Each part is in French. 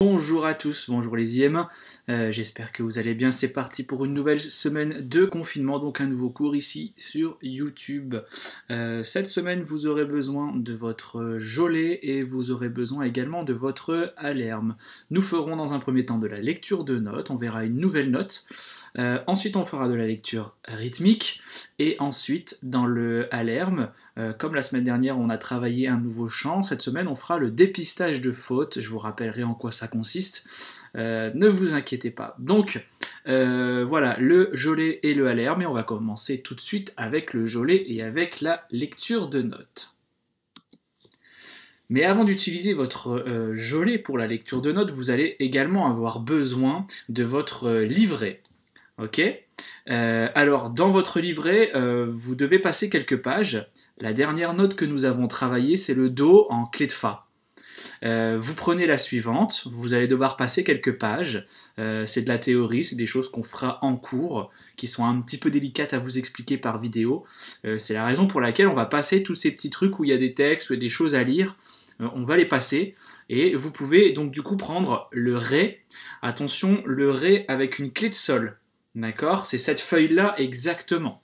Bonjour à tous, bonjour les IM, j'espère que vous allez bien, c'est parti pour une nouvelle semaine de confinement, donc un nouveau cours ici sur YouTube. Cette semaine vous aurez besoin de votre jolet et vous aurez besoin également de votre alerme. Nous ferons dans un premier temps de la lecture de notes, on verra une nouvelle note. Ensuite on fera de la lecture rythmique et ensuite dans le alerme, comme la semaine dernière on a travaillé un nouveau chant, cette semaine on fera le dépistage de fautes, je vous rappellerai en quoi ça consiste, ne vous inquiétez pas. Donc voilà le jolet et le alerme et on va commencer tout de suite avec le jolet et avec la lecture de notes. Mais avant d'utiliser votre jolet pour la lecture de notes, vous allez également avoir besoin de votre livret. Ok, alors dans votre livret, vous devez passer quelques pages. La dernière note que nous avons travaillée, c'est le Do en clé de Fa. Vous prenez la suivante, vous allez devoir passer quelques pages. C'est de la théorie, c'est des choses qu'on fera en cours, qui sont un petit peu délicates à vous expliquer par vidéo. C'est la raison pour laquelle on va passer tous ces petits trucs où il y a des textes, où il y a des choses à lire. On va les passer et vous pouvez donc du coup prendre le Ré. Attention, le Ré avec une clé de Sol. D'accord, c'est cette feuille-là exactement.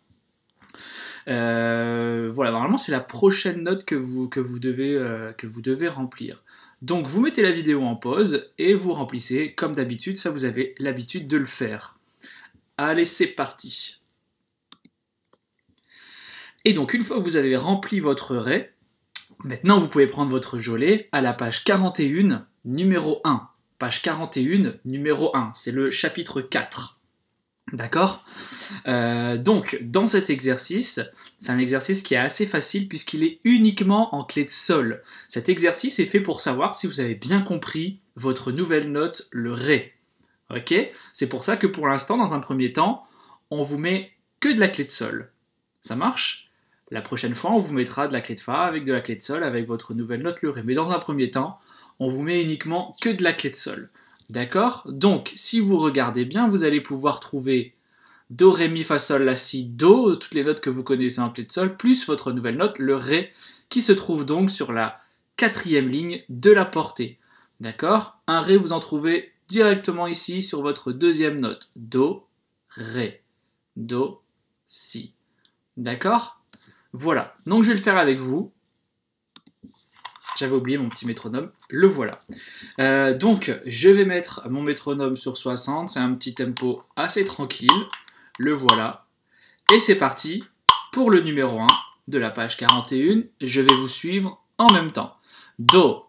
Voilà, normalement c'est la prochaine note que vous devez remplir. Donc vous mettez la vidéo en pause et vous remplissez comme d'habitude, ça vous avez l'habitude de le faire. Allez, c'est parti. Et donc une fois que vous avez rempli votre Ré, maintenant vous pouvez prendre votre jolet à la page 41, numéro 1. Page 41, numéro 1, c'est le chapitre 4. D'accord, donc dans cet exercice, c'est un exercice qui est assez facile puisqu'il est uniquement en clé de Sol. Cet exercice est fait pour savoir si vous avez bien compris votre nouvelle note, le Ré. Ok, c'est pour ça que pour l'instant, dans un premier temps, on vous met que de la clé de Sol. Ça marche? La prochaine fois, on vous mettra de la clé de Fa avec de la clé de Sol avec votre nouvelle note, le Ré. Mais dans un premier temps, on vous met uniquement que de la clé de Sol. D'accord? Donc, si vous regardez bien, vous allez pouvoir trouver Do, Ré, Mi, Fa, Sol, La, Si, Do, toutes les notes que vous connaissez en clé de Sol, plus votre nouvelle note, le Ré, qui se trouve donc sur la 4e ligne de la portée. D'accord? Un Ré, vous en trouvez directement ici sur votre 2e note. Do, Ré, Do, Si. D'accord? Voilà. Donc, je vais le faire avec vous. J'avais oublié mon petit métronome, le voilà. Donc, je vais mettre mon métronome sur 60, c'est un petit tempo assez tranquille, le voilà. Et c'est parti pour le numéro 1 de la page 41, je vais vous suivre en même temps. Do,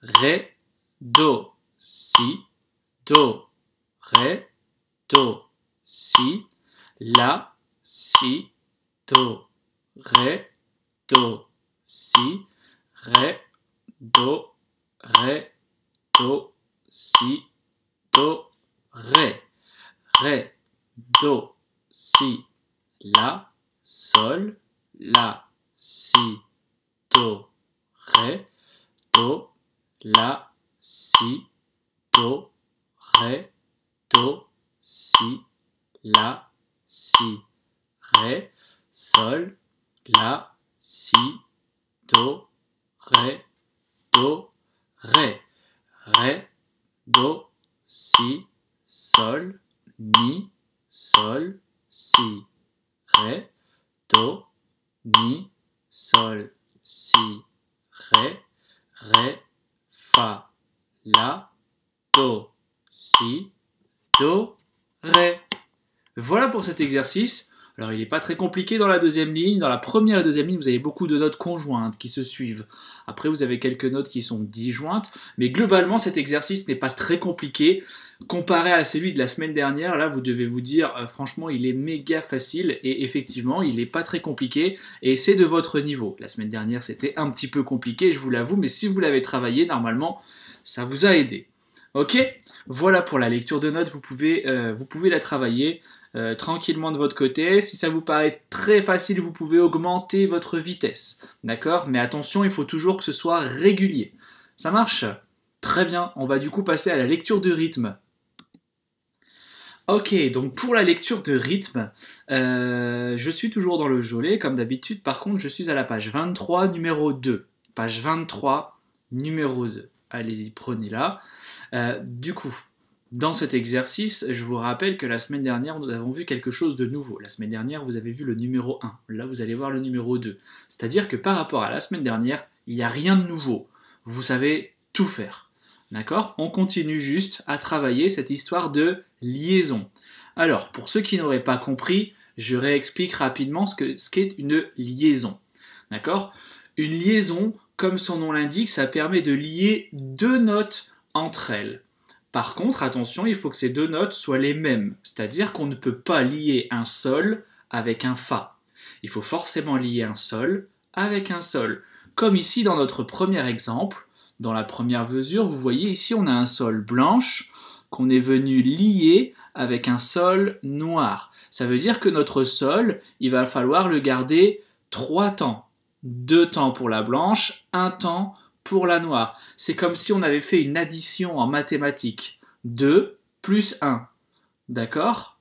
Ré, Do, Si, Do, Ré, Do, Si, La, Si, Do, Ré, Do, Si, Ré, Do, Ré, Do, Si, Do, Ré, Ré, Do, Si, La, Sol, La, Si, Do, Ré, Do, La, Si, Do, Ré, Do, Si, La, Si, Ré, Sol, La, Si, Do, Ré, Do, Ré, Ré, Do, Si, Sol, Mi, Sol, Si, Ré, Do, Mi, Sol, Si, Ré, Ré, Fa, La, Do, Si, Do, Ré. Voilà pour cet exercice. Alors, il n'est pas très compliqué dans la 2e ligne. Dans la première et 2e ligne, vous avez beaucoup de notes conjointes qui se suivent. Après, vous avez quelques notes qui sont disjointes. Mais globalement, cet exercice n'est pas très compliqué. Comparé à celui de la semaine dernière, là, vous devez vous dire, franchement, il est méga facile. Et effectivement, il n'est pas très compliqué. Et c'est de votre niveau. La semaine dernière, c'était un petit peu compliqué, je vous l'avoue. Mais si vous l'avez travaillé, normalement, ça vous a aidé. Ok? Voilà pour la lecture de notes. Vous pouvez la travailler. Tranquillement de votre côté. Si ça vous paraît très facile, vous pouvez augmenter votre vitesse. D'accord? Mais attention, il faut toujours que ce soit régulier. Ça marche? Très bien. On va du coup passer à la lecture de rythme. Ok, donc pour la lecture de rythme, je suis toujours dans le jolet, comme d'habitude. Par contre, je suis à la page 23, numéro 2. Page 23, numéro 2. allez-y, prenez-la. Du coup, dans cet exercice, je vous rappelle que la semaine dernière, nous avons vu quelque chose de nouveau. La semaine dernière, vous avez vu le numéro 1. Là, vous allez voir le numéro 2. C'est-à-dire que par rapport à la semaine dernière, il n'y a rien de nouveau. Vous savez tout faire. D'accord? On continue juste à travailler cette histoire de liaison. Alors, pour ceux qui n'auraient pas compris, je réexplique rapidement ce qu'est une liaison. D'accord? Une liaison, comme son nom l'indique, ça permet de lier deux notes entre elles. Par contre, attention, il faut que ces deux notes soient les mêmes. C'est-à-dire qu'on ne peut pas lier un sol avec un fa. Il faut forcément lier un sol avec un sol. Comme ici dans notre premier exemple, dans la première mesure, vous voyez ici on a un sol blanche qu'on est venu lier avec un sol noir. Ça veut dire que notre sol, il va falloir le garder 3 temps. 2 temps pour la blanche, 1 temps pour la noire. C'est comme si on avait fait une addition en mathématiques. 2 plus 1. D'accord?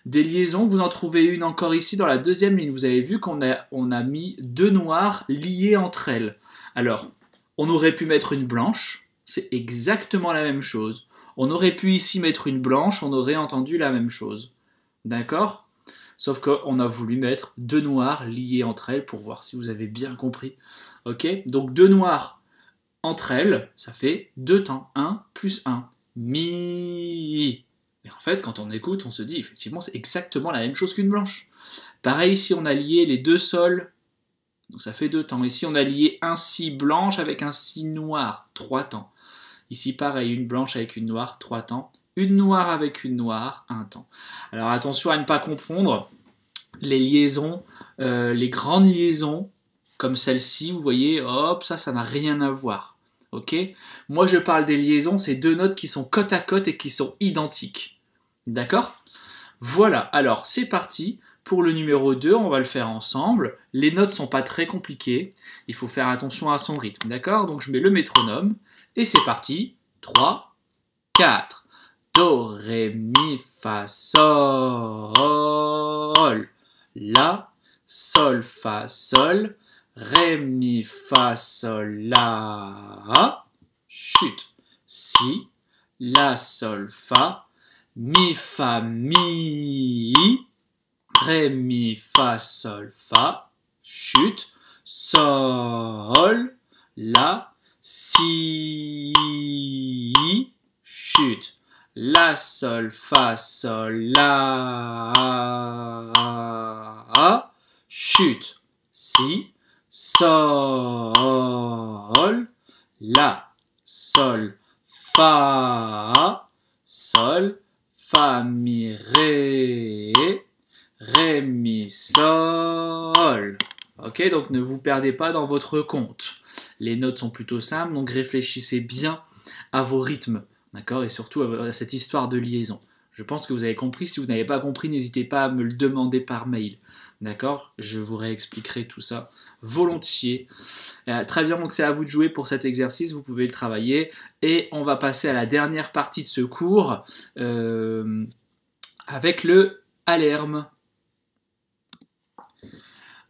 Des liaisons, vous en trouvez une encore ici dans la deuxième ligne. Vous avez vu qu'on a mis 2 noirs liés entre elles. Alors, on aurait pu mettre une blanche, c'est exactement la même chose. On aurait pu ici mettre une blanche, on aurait entendu la même chose. D'accord? Sauf qu'on a voulu mettre 2 noirs liés entre elles pour voir si vous avez bien compris. Ok? Donc 2 noirs entre elles, ça fait 2 temps. 1 plus 1. Mi. Et en fait, quand on écoute, on se dit, effectivement, c'est exactement la même chose qu'une blanche. Pareil, ici, on a lié les 2 sols. Donc ça fait 2 temps. Ici, on a lié un si blanche avec un si noir. 3 temps. Ici, pareil, une blanche avec une noire. 3 temps. Une noire avec une noire. 1 temps. Alors attention à ne pas confondre les liaisons, les grandes liaisons, comme celle-ci, vous voyez, hop, ça n'a rien à voir. Ok? Moi, je parle des liaisons, c'est 2 notes qui sont côte à côte et qui sont identiques. D'accord? Voilà, alors c'est parti. Pour le numéro 2, on va le faire ensemble. Les notes ne sont pas très compliquées. Il faut faire attention à son rythme. D'accord? Donc je mets le métronome. Et c'est parti. 3, 4. Do, ré, mi, fa, sol. La, sol, fa, sol. Ré, mi, fa, sol, la. Chute. Si, la, sol, fa. Mi, fa, mi. Ré, mi, fa, sol, fa, chute, sol, la, si, chute, la, sol, fa, sol, la, chute, si, sol, la, sol, fa, mi, ré, ré, mi, sol. Ok, donc ne vous perdez pas dans votre compte. Les notes sont plutôt simples, donc réfléchissez bien à vos rythmes, d'accord, et surtout à cette histoire de liaison. Je pense que vous avez compris. Si vous n'avez pas compris, n'hésitez pas à me le demander par mail. D'accord? Je vous réexpliquerai tout ça volontiers. Très bien, donc c'est à vous de jouer pour cet exercice. Vous pouvez le travailler. Et on va passer à la dernière partie de ce cours avec le alerme.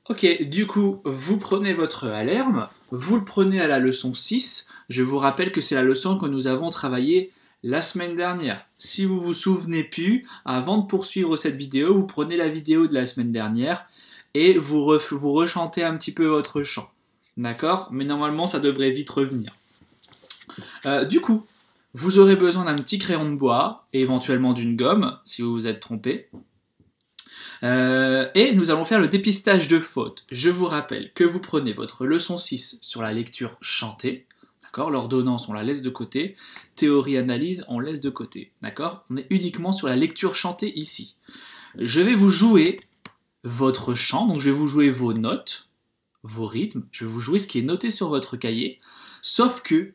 Ok, du coup, vous prenez votre alerme, vous le prenez à la leçon 6. Je vous rappelle que c'est la leçon que nous avons travaillée la semaine dernière. Si vous vous souvenez plus, avant de poursuivre cette vidéo, vous prenez la vidéo de la semaine dernière et vous rechantez un petit peu votre chant. D'accord? Mais normalement, ça devrait vite revenir. Du coup, vous aurez besoin d'un petit crayon de bois et éventuellement d'une gomme, si vous vous êtes trompé. Et nous allons faire le dépistage de fautes. Je vous rappelle que vous prenez votre leçon 6 sur la lecture chantée, d'accord? L'ordonnance, on la laisse de côté. Théorie-analyse, on laisse de côté, d'accord? On est uniquement sur la lecture chantée ici. Je vais vous jouer votre chant, donc je vais vous jouer vos notes, vos rythmes, je vais vous jouer ce qui est noté sur votre cahier, sauf que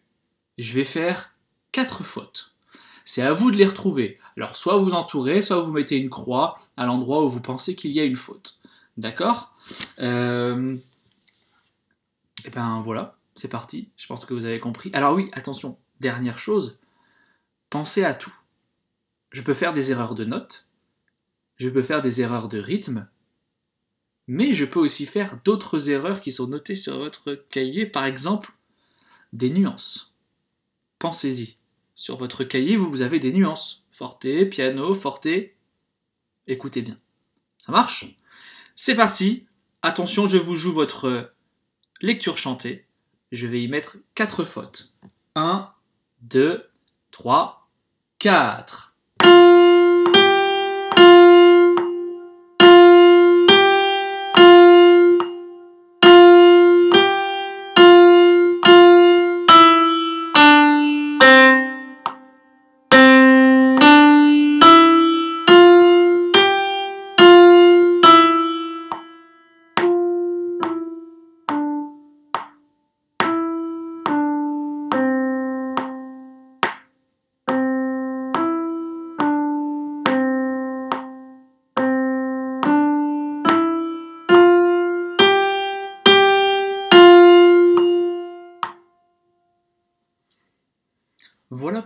je vais faire 4 fautes. C'est à vous de les retrouver. Alors soit vous entourez, soit vous mettez une croix à l'endroit où vous pensez qu'il y a une faute. D'accord? Et ben voilà, c'est parti. Je pense que vous avez compris. Alors oui, attention, dernière chose, pensez à tout. Je peux faire des erreurs de notes, je peux faire des erreurs de rythme, mais je peux aussi faire d'autres erreurs qui sont notées sur votre cahier, par exemple des nuances. pensez-y. Sur votre cahier, vous avez des nuances. Forte, piano, forte. Écoutez bien. Ça marche? C'est parti. Attention, je vous joue votre lecture chantée. Je vais y mettre 4 fautes. 1, 2, 3, 4. Voilà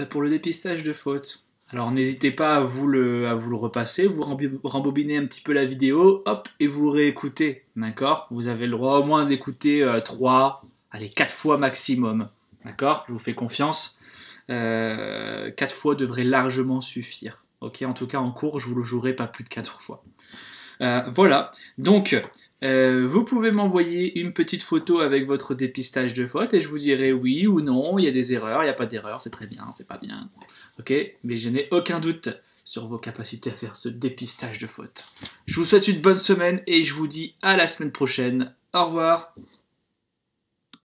pour le dépistage de fautes. Alors n'hésitez pas à vous le repasser, vous rembobinez un petit peu la vidéo, hop, et vous réécoutez, d'accord? Vous avez le droit au moins d'écouter 3, allez, 4 fois maximum, d'accord? Je vous fais confiance, 4 fois devrait largement suffire, ok? En tout cas en cours, je vous le jouerai pas plus de 4 fois. Voilà, donc vous pouvez m'envoyer une petite photo avec votre dépistage de fautes et je vous dirai oui ou non, il y a des erreurs, il n'y a pas d'erreurs, c'est très bien, c'est pas bien. Ok, mais je n'ai aucun doute sur vos capacités à faire ce dépistage de fautes. Je vous souhaite une bonne semaine et je vous dis à la semaine prochaine. Au revoir.